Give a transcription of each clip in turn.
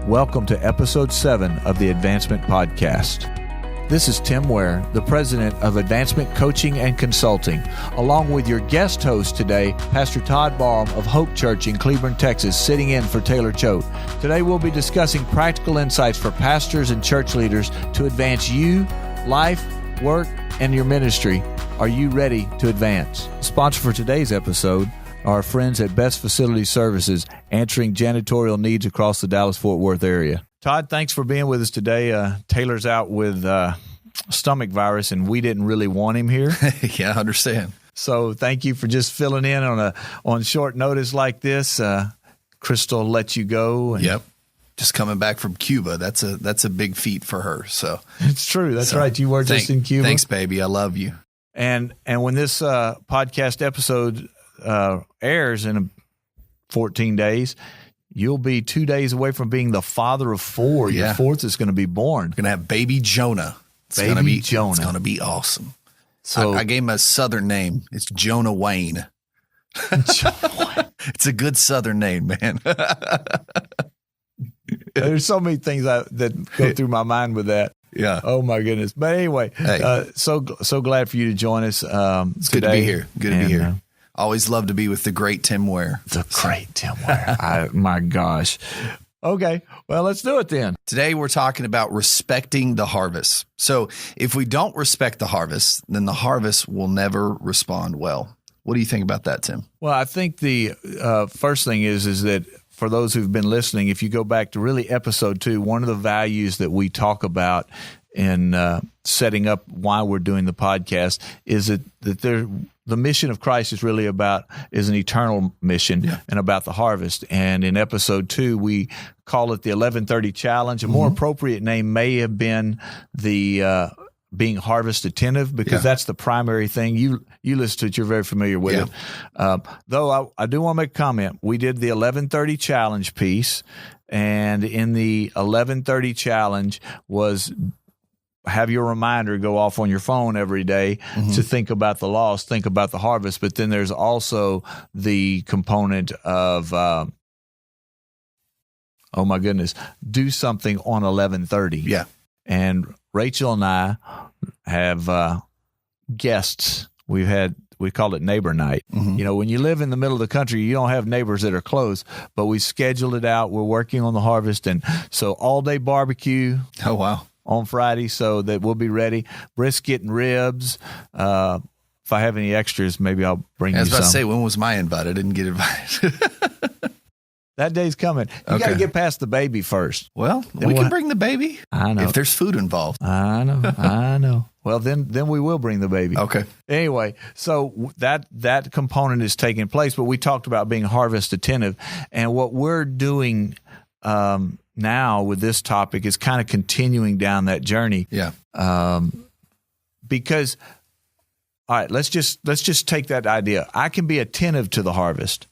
Welcome to episode 7 of the Advancement Podcast. This is Tim Ware, the president of Advancement Coaching and Consulting, along with your guest host today, Pastor Todd Barham of Hope Church in Cleburne, Texas, sitting in for Taylor Choate. Today we'll be discussing practical insights for pastors and church leaders to advance you, life, work, and your ministry. Are you ready to advance? The sponsor for today's episode are our friends at Best Facility Services, answering janitorial needs across the Dallas-Fort Worth area. Todd, thanks for being with us today. Taylor's out with stomach virus, and we didn't really want him here. Yeah, I understand. So thank you for just filling in on short notice like this. Crystal let you go. Yep. Just coming back from Cuba. That's a big feat for her. So it's true. That's right. You were just in Cuba. Thanks, baby. I love you. And when this podcast episode airs in 14 days, you'll be 2 days away from being the father of 4. Yeah. Your fourth is going to be born. We're going to have baby Jonah. It's going to be awesome. So I gave him a Southern name. It's Jonah Wayne. It's a good Southern name, man. There's so many things that go through my mind with that. Yeah. Oh my goodness. But anyway, so glad for you to join us. It's good to be here. Good to be here. Always love to be with the great Tim Ware. The great Tim Ware. My gosh. Okay. Well, let's do it then. Today we're talking about respecting the harvest. So if we don't respect the harvest, then the harvest will never respond well. What do you think about that, Tim? Well, I think the first thing is that for those who've been listening, if you go back to really episode 2, one of the values that we talk about in setting up why we're doing the podcast is that the mission of Christ is really is an eternal mission and about the harvest. And in episode 2, we call it the 1130 challenge. A more appropriate name may have been the being harvest attentive, because that's the primary thing. You listen to it, you're very familiar with it. Though I do want to make a comment. We did the 1130 challenge piece, and in the 1130 challenge was have your reminder go off on your phone every day to think about the loss, think about the harvest. But then there's also the component of, oh my goodness, do something on 1130. Yeah. And Rachel and I have guests. We call it neighbor night. You know, when you live in the middle of the country, you don't have neighbors that are close, but we scheduled it out. We're working on the harvest. And so all day barbecue. Oh, wow. On Friday, so that we'll be ready. Brisket and ribs. If I have any extras, maybe I'll bring you some. I was about to say, when was my invite? I didn't get invited. That day's coming. You got to get past the baby first. Well, we can bring the baby. I know. If there's food involved. I know. Well, then we will bring the baby. Okay. Anyway, so that component is taking place, but we talked about being harvest attentive, and what we're doing now with this topic is kind of continuing down that journey. Yeah. Because, all right, let's just take that idea. I can be attentive to the harvest,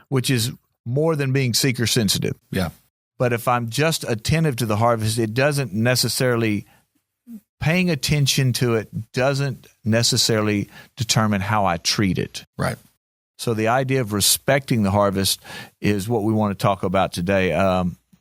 which is more than being seeker sensitive. Yeah. But if I'm just attentive to the harvest, it doesn't necessarily paying attention to it doesn't necessarily determine how I treat it. Right. So the idea of respecting the harvest is what we want to talk about today.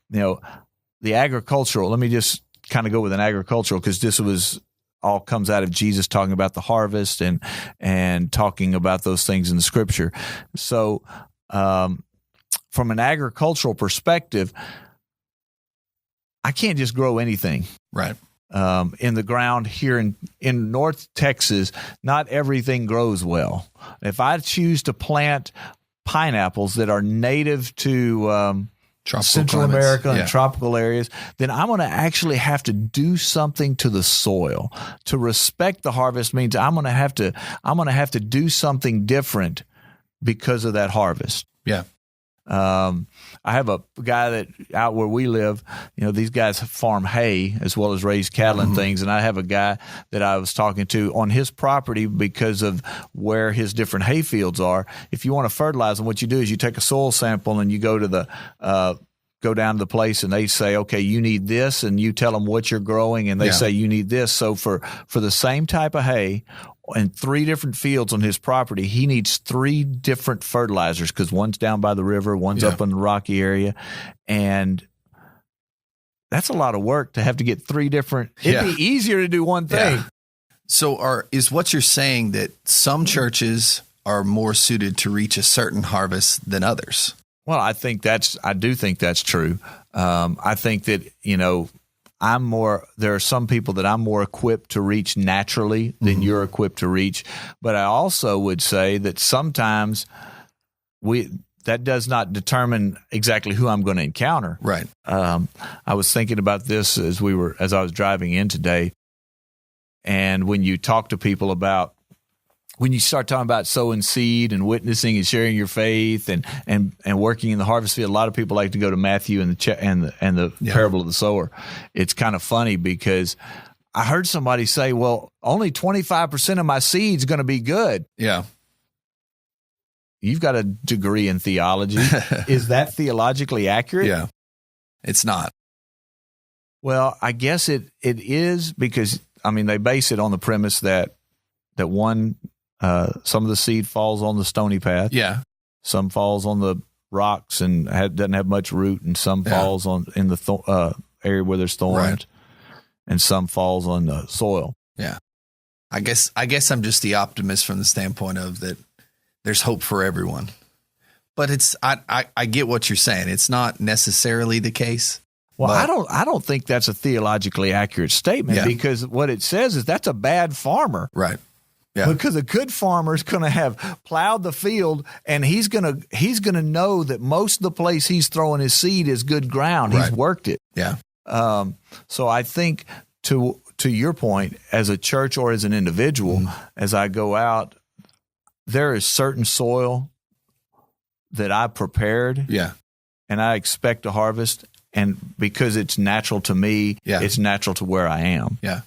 The agricultural, let me just kind of go with an agricultural, because this all comes out of Jesus talking about the harvest and talking about those things in the scripture. So from an agricultural perspective, I can't just grow anything. Right. In the ground here in North Texas, not everything grows well. If I choose to plant pineapples that are native to Central America and tropical areas, then I'm going to actually have to do something to the soil. To respect the harvest means I'm going to have to do something different because of that harvest. Yeah. I have a guy that out where we live, these guys farm hay as well as raise cattle and things. And I have a guy that I was talking to on his property because of where his different hay fields are. If you want to fertilize them, what you do is you take a soil sample and you go down to the place and they say, okay, you need this, and you tell them what you're growing, and they say you need this. So for the same type of hay in 3 different fields on his property, he needs 3 different fertilizers because one's down by the river, one's up in the rocky area. And that's a lot of work to have to get three different. It'd be easier to do one thing. Yeah. So is what you're saying that some churches are more suited to reach a certain harvest than others? Well, I do think that's true. I think that, there are some people that I'm more equipped to reach naturally than you're equipped to reach. But I also would say that sometimes that does not determine exactly who I'm going to encounter. Right. I was thinking about this as I was driving in today. And when you talk to people when you start talking about sowing seed and witnessing and sharing your faith and working in the harvest field, a lot of people like to go to Matthew and the parable of the sower. It's kind of funny because I heard somebody say, well, only 25% of my seed's going to be good. Yeah. You've got a degree in theology. Is that theologically accurate? Yeah. It's not. Well, I guess it is because, they base it on the premise that one, some of the seed falls on the stony path. Yeah. Some falls on the rocks and doesn't have much root, and some falls in the area where there's thorns, right. And some falls on the soil. Yeah. I guess I'm just the optimist from the standpoint of that there's hope for everyone. But I get what you're saying. It's not necessarily the case. Well, I don't think that's a theologically accurate statement because what it says is that's a bad farmer. Right. Yeah. Because a good farmer is going to have plowed the field, and he's going to know that most of the place he's throwing his seed is good ground. Right. He's worked it. Yeah. So I think to your point, as a church or as an individual, as I go out, there is certain soil that I prepared. Yeah. And I expect to harvest. And because it's natural to me, it's natural to where I am. Yeah.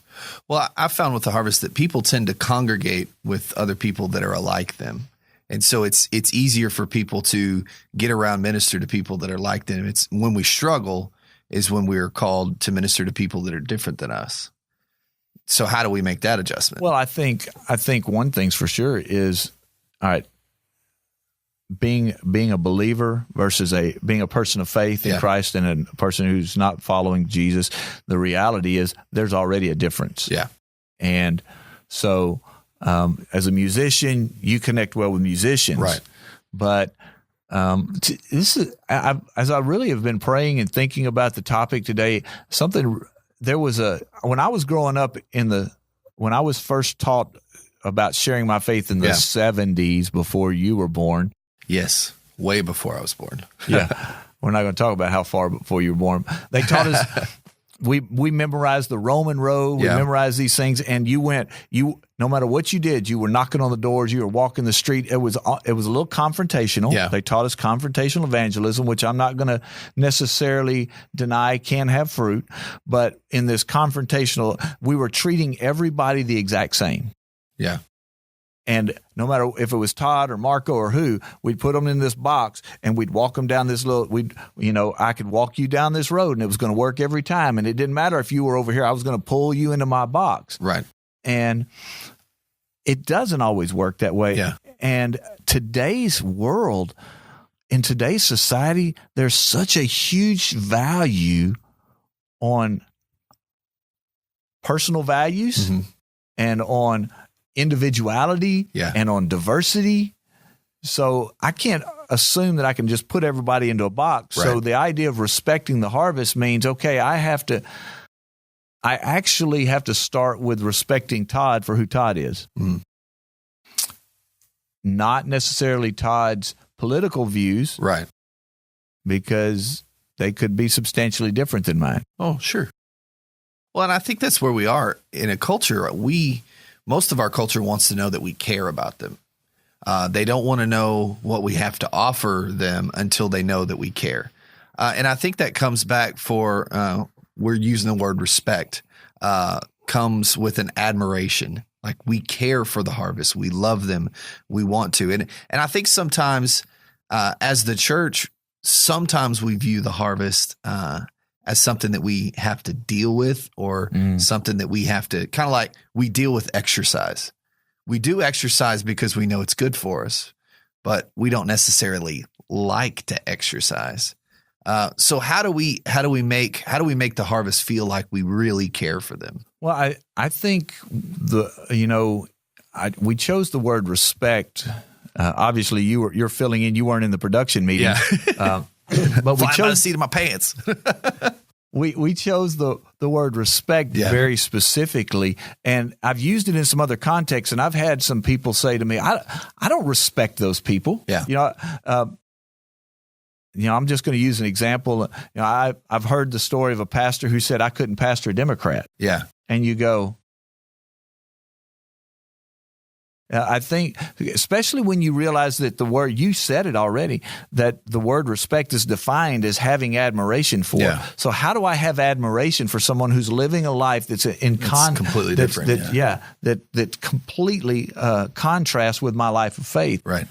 Well, I found with the harvest that people tend to congregate with other people that are alike them. And so it's easier for people to get around, minister to people that are like them. It's when we struggle is when we are called to minister to people that are different than us. So how do we make that adjustment? Well, I think one thing's for sure is, all right, being a believer versus being a person of faith in Christ and a person who's not following Jesus, the reality is there's already a difference. Yeah. And so as a musician, you connect well with musicians. Right. But as I really have been praying and thinking about the topic today, when I was growing up when I was first taught about sharing my faith in the 70s before you were born. Yes, way before I was born. Yeah, we're not going to talk about how far before you were born. They taught us, we memorized the Roman road, we memorized these things, and no matter what you did, you were knocking on the doors, you were walking the street. It was a little confrontational. Yeah. They taught us confrontational evangelism, which I'm not going to necessarily deny can have fruit, but in this confrontational, we were treating everybody the exact same. Yeah. And no matter if it was Todd or Marco or who, we'd put them in this box and we'd walk them down this I could walk you down this road and it was going to work every time. And it didn't matter if you were over here, I was going to pull you into my box. Right. And it doesn't always work that way. Yeah. And today's world, in today's society, there's such a huge value on personal values and on individuality and on diversity. So I can't assume that I can just put everybody into a box. Right. So the idea of respecting the harvest means, okay, I actually have to start with respecting Todd for who Todd is. Not necessarily Todd's political views. Right. Because they could be substantially different than mine. Oh, sure. Well, and I think that's where we are in a culture. Most of our culture wants to know that we care about them. They don't want to know what we have to offer them until they know that we care. And I think that comes back we're using the word respect, comes with an admiration. Like we care for the harvest. We love them. We want to. And I think sometimes as the church, sometimes we view the harvest as something that we have to deal with or something that we have to kind of like we deal with exercise. We do exercise because we know it's good for us, but we don't necessarily like to exercise. So how do we make the harvest feel like we really care for them? Well, I think we chose the word respect. Obviously, you're filling in. You weren't in the production meeting, but we chose the seat of my pants. We chose the word respect very specifically, and I've used it in some other contexts. And I've had some people say to me, "I don't respect those people." Yeah. I'm just going to use an example. I've heard the story of a pastor who said, "I couldn't pastor a Democrat." Yeah. And you go, I think, especially when you realize that the word, you said it already, that the word respect is defined as having admiration for. Yeah. So how do I have admiration for someone who's living a life that's completely different? That completely contrasts with my life of faith. Right.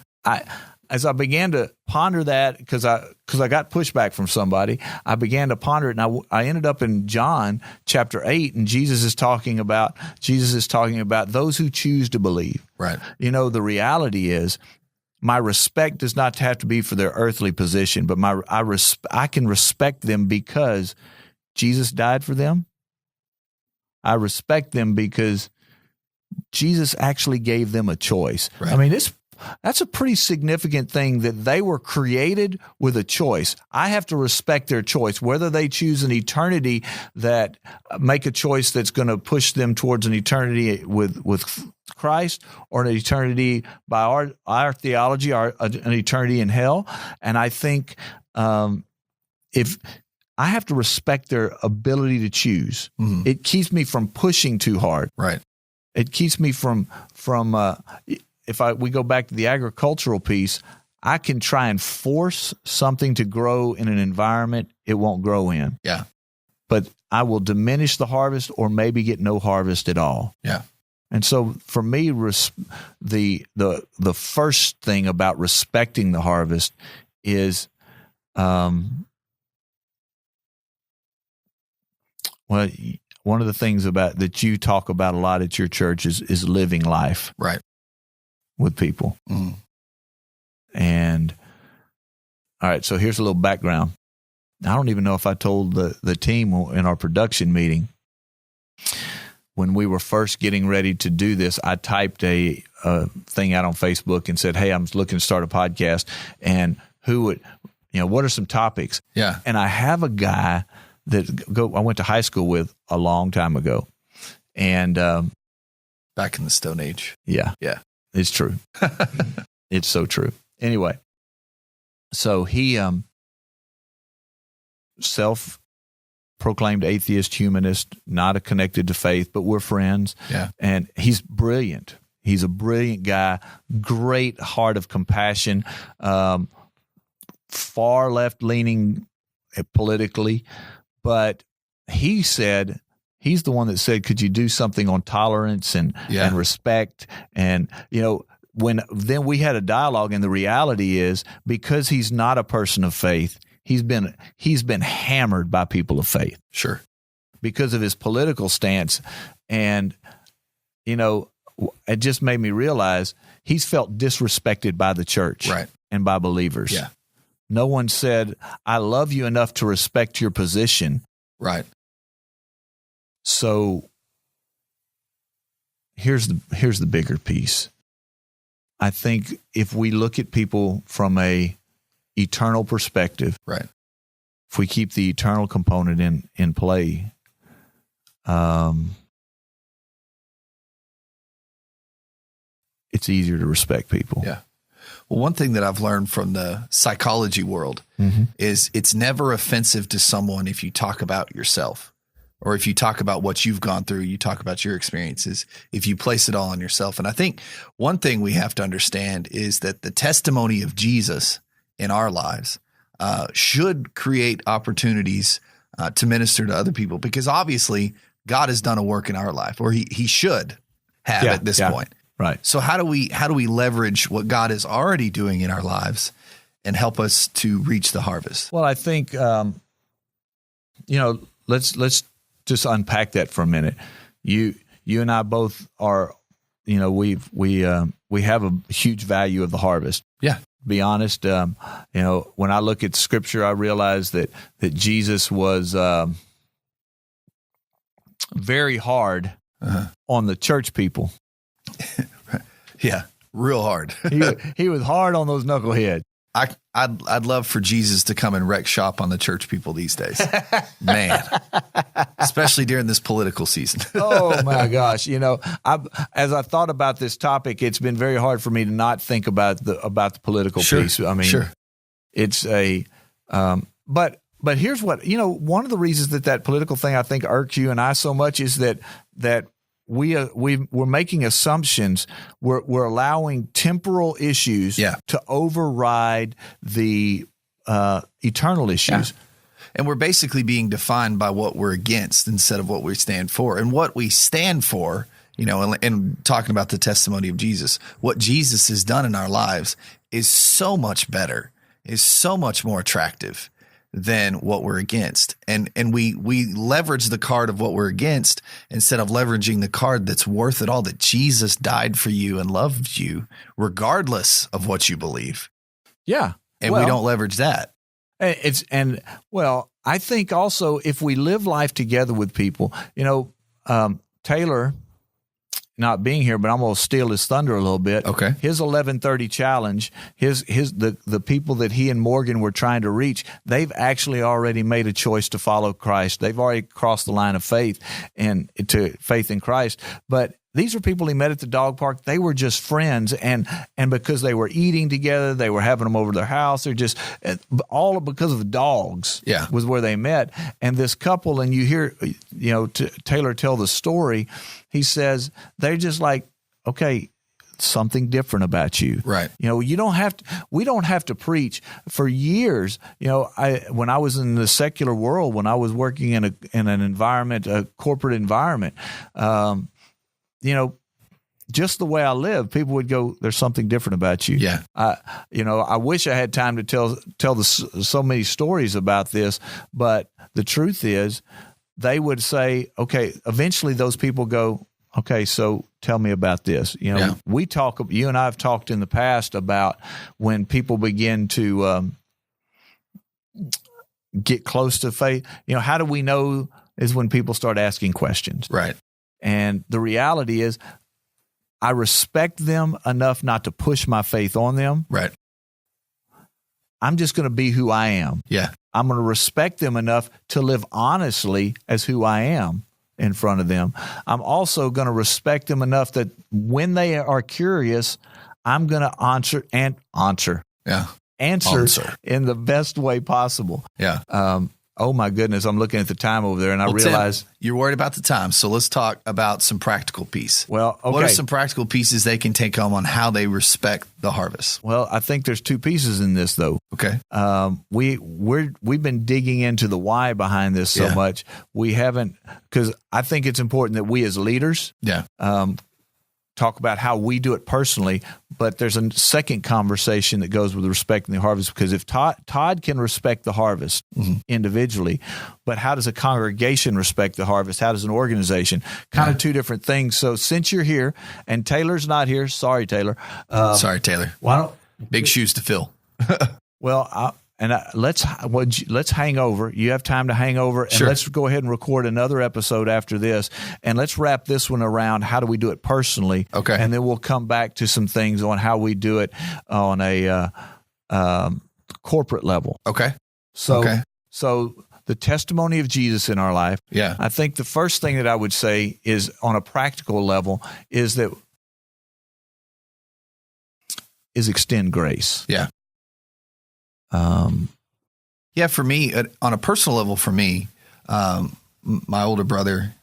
As I began to ponder that, because I got pushback from somebody, I began to ponder it, and I ended up in John chapter 8, and Jesus is talking about those who choose to believe. Right. The reality is, my respect does not have to be for their earthly position, but I can respect them because Jesus died for them. I respect them because Jesus actually gave them a choice. Right. I mean, that's a pretty significant thing, that they were created with a choice. I have to respect their choice, whether they choose an eternity that make a choice that's going to push them towards an eternity with Christ, or an eternity by our theology, an eternity in hell. And I think if I have to respect their ability to choose, it keeps me from pushing too hard. Right. It keeps me from if we go back to the agricultural piece, I can try and force something to grow in an environment it won't grow in. Yeah. But I will diminish the harvest, or maybe get no harvest at all. Yeah. And so for me, the first thing about respecting the harvest is, one of the things about that you talk about a lot at your church is living life. Right. With people. Mm. And all right, so here's a little background. I don't even know if I told the team in our production meeting, when we were first getting ready to do this, I typed a thing out on Facebook and said, "Hey, I'm looking to start a podcast, and what are some topics?" Yeah. And I have a guy that I went to high school with a long time ago, and back in the Stone Age. Yeah. Yeah. It's true. It's so true. Anyway, so he self-proclaimed atheist, humanist, not connected to faith, but we're friends. Yeah. And he's brilliant. He's a brilliant guy, great heart of compassion, far left-leaning politically. But he's the one that said, "Could you do something on tolerance and respect?" And, then we had a dialogue, and the reality is, because he's not a person of faith, he's been hammered by people of faith. Sure. Because of his political stance. And, it just made me realize he's felt disrespected by the church. Right. And by believers. Yeah. No one said, "I love you enough to respect your position." Right. So here's the bigger piece. I think if we look at people from a eternal perspective, right, if we keep the eternal component in play, it's easier to respect people. Yeah. Well, one thing that I've learned from the psychology world is it's never offensive to someone if you talk about yourself. Or if you talk about what you've gone through, you talk about your experiences, if you place it all on yourself. And I think one thing we have to understand is that the testimony of Jesus in our lives should create opportunities to minister to other people, because obviously God has done a work in our life, or he should have at this point. Right. So how do we leverage what God is already doing in our lives and help us to reach the harvest? Well, I think, let's just unpack that for a minute. You and I both are, we have a huge value of the harvest. Yeah. be honest. When I look at Scripture, I realize that Jesus was very hard on the church people. Yeah, real hard. he was hard on those knuckleheads. I'd love for Jesus to come and wreck shop on the church people these days, man. Especially during this political season. Oh my gosh! As I thought about this topic, it's been very hard for me to not think about the political piece. I mean, it's a, but here's what one of the reasons that political thing I think irks you and I so much is that we're making assumptions. We're allowing temporal issues to override the eternal issues. Yeah. And we're basically being defined by what we're against instead of what we stand for. And what we stand for, and talking about the testimony of Jesus, what Jesus has done in our lives is so much better, is so much more attractive than what we're against. And we leverage the card of what we're against instead of leveraging the card that's worth it all, that Jesus died for you and loved you regardless of what you believe. Yeah. And we don't leverage that. I think also if we live life together with people, Taylor not being here, but I'm going to steal his thunder a little bit. Okay. His 11:30 challenge, the people that he and Morgan were trying to reach, they've actually already made a choice to follow Christ. They've already crossed the line of faith and to faith in Christ. But these are people he met at the dog park. They were just friends, and because they were eating together, they were having them over to their house. They're just all because of the dogs. Yeah. Was where they met. And this couple, and you hear, Taylor tell the story. He says they're just like, okay, something different about you. Right. We don't have to preach for years. When I was in the secular world, when I was working in an environment, a corporate environment, just the way I live, people would go, there's something different about you. Yeah. I wish I had time to tell so many stories about this, but the truth is they would say, okay, eventually those people go, okay, so tell me about this. You and I have talked in the past about when people begin to get close to faith. How do we know is when people start asking questions. Right. And the reality is I respect them enough not to push my faith on them. Right. I'm just going to be who I am. Yeah. I'm going to respect them enough to live honestly as who I am in front of them. I'm also going to respect them enough that when they are curious, I'm going to answer in the best way possible. Yeah. Oh my goodness, I'm looking at the time over there and I realize Tim, you're worried about the time. So let's talk about some practical piece. Well, okay. What are some practical pieces they can take home on how they respect the harvest? Well, I think there's two pieces in this though. Okay. We've been digging into the why behind this so much. We haven't, because I think it's important that we as leaders talk about how we do it personally, but there's a second conversation that goes with respecting the harvest, because if Todd can respect the harvest individually, but how does a congregation respect the harvest? How does an organization? Kind of two different things. So since you're here and Taylor's not here, sorry, Taylor. Sorry, Taylor. Why don't big shoes to fill? Well, let's hang over. You have time to hang over, and let's go ahead and record another episode after this, and let's wrap this one around how do we do it personally. Okay, and then we'll come back to some things on how we do it on a corporate level. Okay, so the testimony of Jesus in our life. Yeah, I think the first thing that I would say is on a practical level is extend grace. Yeah. For me, on a personal level, my older brother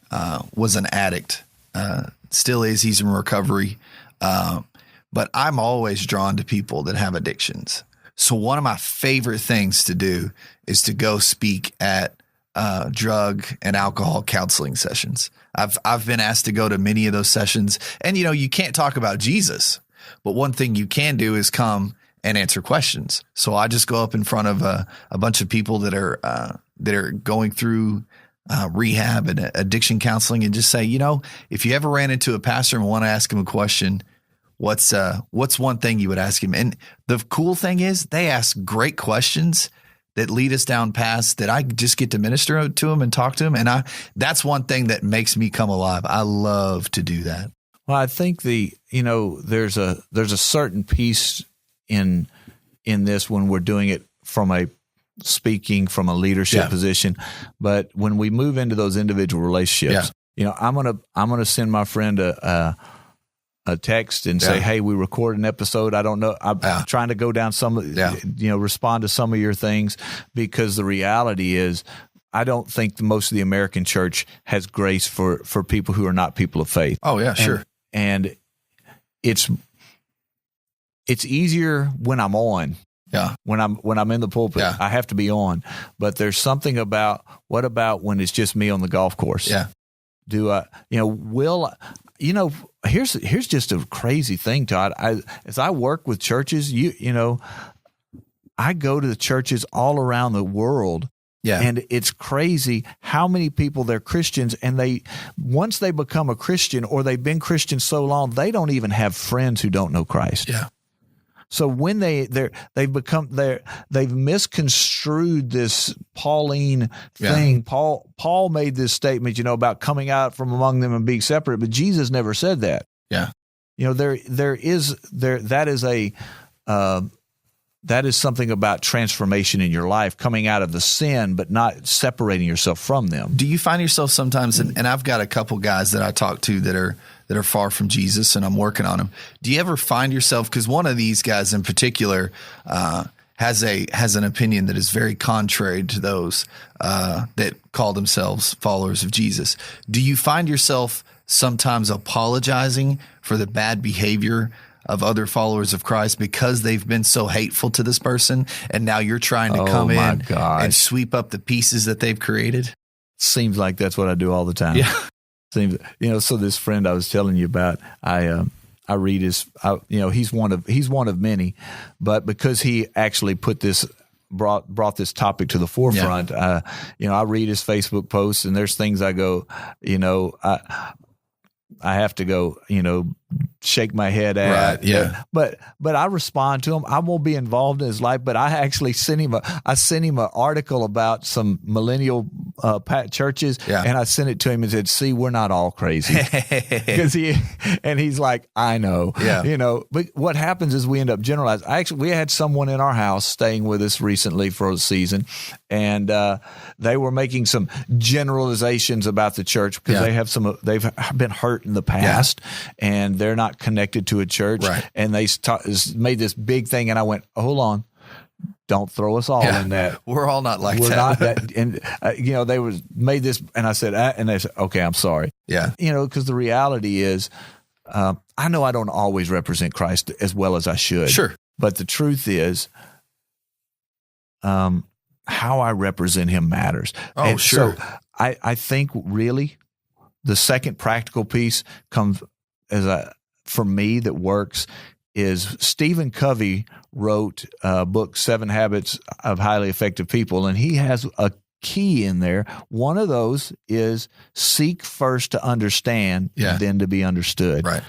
was an addict, still is. He's in recovery, but I'm always drawn to people that have addictions. So one of my favorite things to do is to go speak at drug and alcohol counseling sessions. I've been asked to go to many of those sessions, and you can't talk about Jesus, but one thing you can do is come and answer questions. So I just go up in front of a bunch of people that are going through rehab and addiction counseling and just say, if you ever ran into a pastor and want to ask him a question, what's one thing you would ask him? And the cool thing is they ask great questions that lead us down paths that I just get to minister to him and talk to him. And that's one thing that makes me come alive. I love to do that. Well, I think there's a certain piece in this when we're doing it from a leadership position, but when we move into those individual relationships, I'm gonna send my friend a text and say, hey, we recorded an episode. I don't know. I'm trying to go down respond to some of your things, because the reality is I don't think most of the American church has grace for people who are not people of faith. Oh yeah, sure. And it's easier when I'm on. Yeah. When I'm in the pulpit, I have to be on. But there's something about, what about when it's just me on the golf course? Yeah. Here's just a crazy thing, Todd. As I work with churches, I go to the churches all around the world. Yeah. And it's crazy how many people, they're Christians, and once they become a Christian, or they've been Christian so long, they don't even have friends who don't know Christ. Yeah. So when they've misconstrued this Pauline thing. Yeah. Paul made this statement, about coming out from among them and being separate, but Jesus never said that. Yeah. That is something about transformation in your life, coming out of the sin, but not separating yourself from them. Do you find yourself sometimes, and I've got a couple guys that I talk to that are far from Jesus, and I'm working on them. Do you ever find yourself, because one of these guys in particular has an opinion that is very contrary to those that call themselves followers of Jesus. Do you find yourself sometimes apologizing for the bad behavior of other followers of Christ because they've been so hateful to this person, and now you're trying to come in and sweep up the pieces that they've created? Seems like that's what I do all the time. Yeah. Seems, so this friend I was telling you about, I read he's one of many, but because he actually brought this topic to the forefront, I read his Facebook posts, and there's things I go, I have to go, shake my head at. Right, yeah. But I respond to him. I won't be involved in his life, but I actually sent him an article about some millennial churches, and I sent it to him and said, "See, we're not all crazy." Because he's like, "I know." Yeah. But what happens is we end up generalizing. We had someone in our house staying with us recently for a season, and they were making some generalizations about the church because they've been hurt in the past, and they're not connected to a church, and they made this big thing, and I went, hold on, don't throw us all in that. We're all not like We're that. not that. And they made this, and I said, and they said, okay, I'm sorry. Yeah, because the reality is, I know I don't always represent Christ as well as I should. Sure, but the truth is, how I represent Him matters. Oh, and sure. So I think really, the second practical piece comes for me that works is Stephen Covey wrote a book, 7 Habits of Highly Effective People, and he has a key in there. One of those is seek first to understand, then to be understood. Right.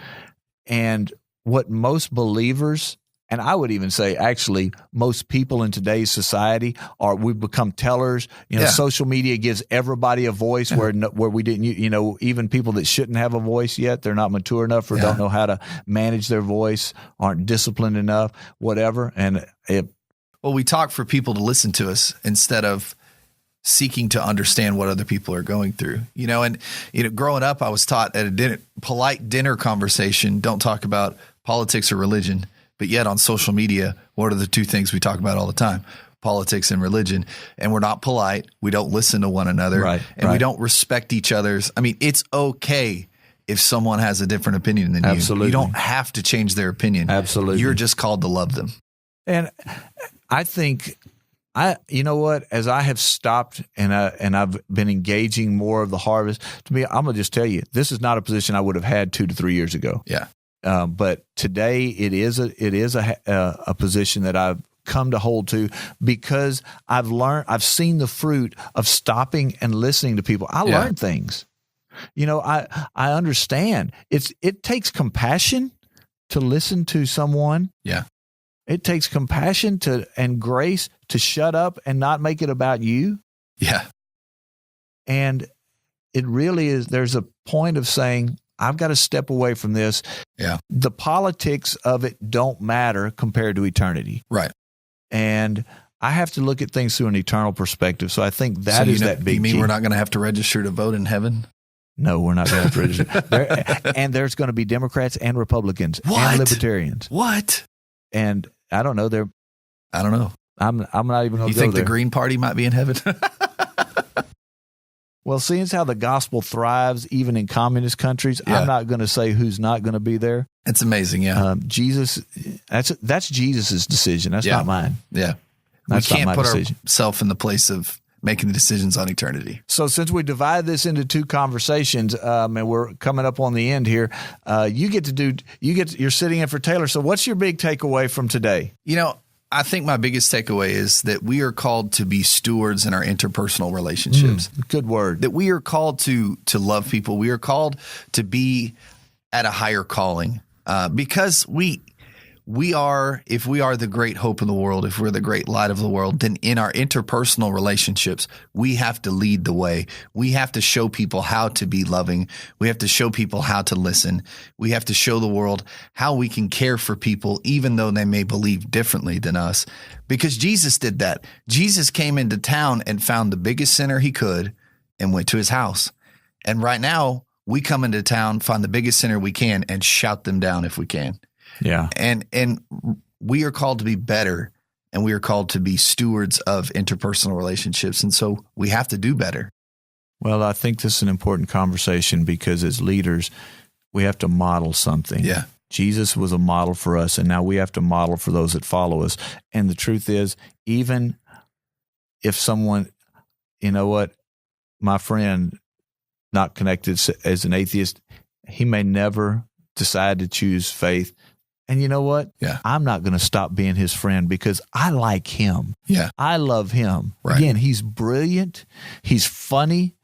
And what most believers, and I would even say actually most people in today's society we've become tellers. Social media gives everybody a voice where we didn't, even people that shouldn't have a voice yet, they're not mature enough or don't know how to manage their voice, aren't disciplined enough, whatever. And we talk for people to listen to us instead of seeking to understand what other people are going through, growing up, I was taught at a polite dinner conversation, don't talk about politics or religion. But yet on social media, what are the two things we talk about all the time? Politics and religion. And we're not polite. We don't listen to one another. Right, and we don't respect each other's. I mean, it's okay if someone has a different opinion than you. Absolutely. You don't have to change their opinion. Absolutely. You're just called to love them. And I think, as I have stopped and I've been engaging more of the harvest, to me, I'm going to just tell you, this is not a position I would have had 2 to 3 years ago. Yeah. But today it is a position that I've come to hold to because I've seen the fruit of stopping and listening to people. I learned things. I understand it takes compassion to listen to someone. Yeah. It takes compassion and grace to shut up and not make it about you. Yeah. And it really is, there's a point of saying, I've got to step away from this. Yeah. The politics of it don't matter compared to eternity. Right. And I have to look at things through an eternal perspective. So I think that is that big You mean key. we're not going to have to register to vote in heaven? No, we're not going to have to register. And there's going to be Democrats and Republicans and Libertarians. What? And I don't know. I don't know. I'm not even going to go there. You think the Green Party might be in heaven? Well, seeing as how the gospel thrives even in communist countries, Yeah. I'm not going to say who's not going to be there. It's amazing. Yeah. Jesus, that's Jesus's decision. That's not mine. Yeah. That's we can't not my put decision. ourselves in the place of making the decisions on eternity. So since we divide this into two conversations, and we're coming up on the end here, you're sitting in for Taylor. So what's your big takeaway from today? I think my biggest takeaway is that we are called to be stewards in our interpersonal relationships. Good word. That we are called to love people. We are called to be at a higher calling because if we are the great hope of the world, if we're the great light of the world, then in our interpersonal relationships, we have to lead the way. We have to show people how to be loving. We have to show people how to listen. We have to show the world how we can care for people, even though they may believe differently than us. Because Jesus did that. Jesus came into town and found the biggest sinner he could and went to his house. And right now, we come into town, find the biggest sinner we can, and shout them down if we can. Yeah. And we are called to be better, and we are called to be stewards of interpersonal relationships. And so we have to do better. Well, I think this is an important conversation because as leaders, we have to model something. Yeah. Jesus was a model for us, and now we have to model for those that follow us. And the truth is, even if someone, my friend, not connected as an atheist, he may never decide to choose faith. And you know what? Yeah. I'm not going to stop being his friend because I like him. Yeah. I love him. Right. Again, he's brilliant. He's funny.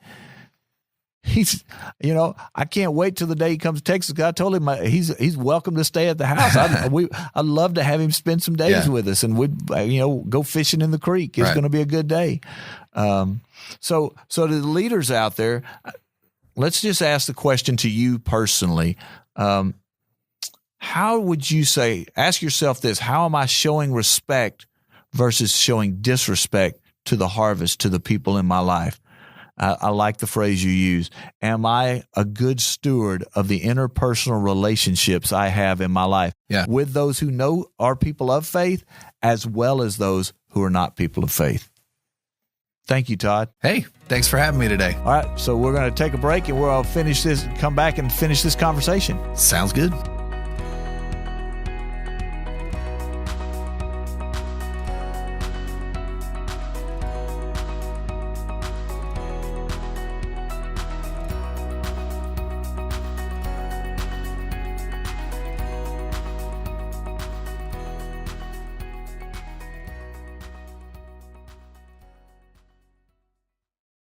I can't wait till the day he comes to Texas. I told him he's welcome to stay at the house. I'd love to have him spend some days with us, and we'd go fishing in the creek. It's going to be a good day. So to the leaders out there, let's just ask the question to you personally. How would you ask yourself this, how am I showing respect versus showing disrespect to the harvest, to the people in my life? I like the phrase you use. Am I a good steward of the interpersonal relationships I have in my life with those who know are people of faith as well as those who are not people of faith? Thank you, Todd. Hey, thanks for having me today. All right, so we're going to take a break and we'll come back and finish this conversation. Sounds good.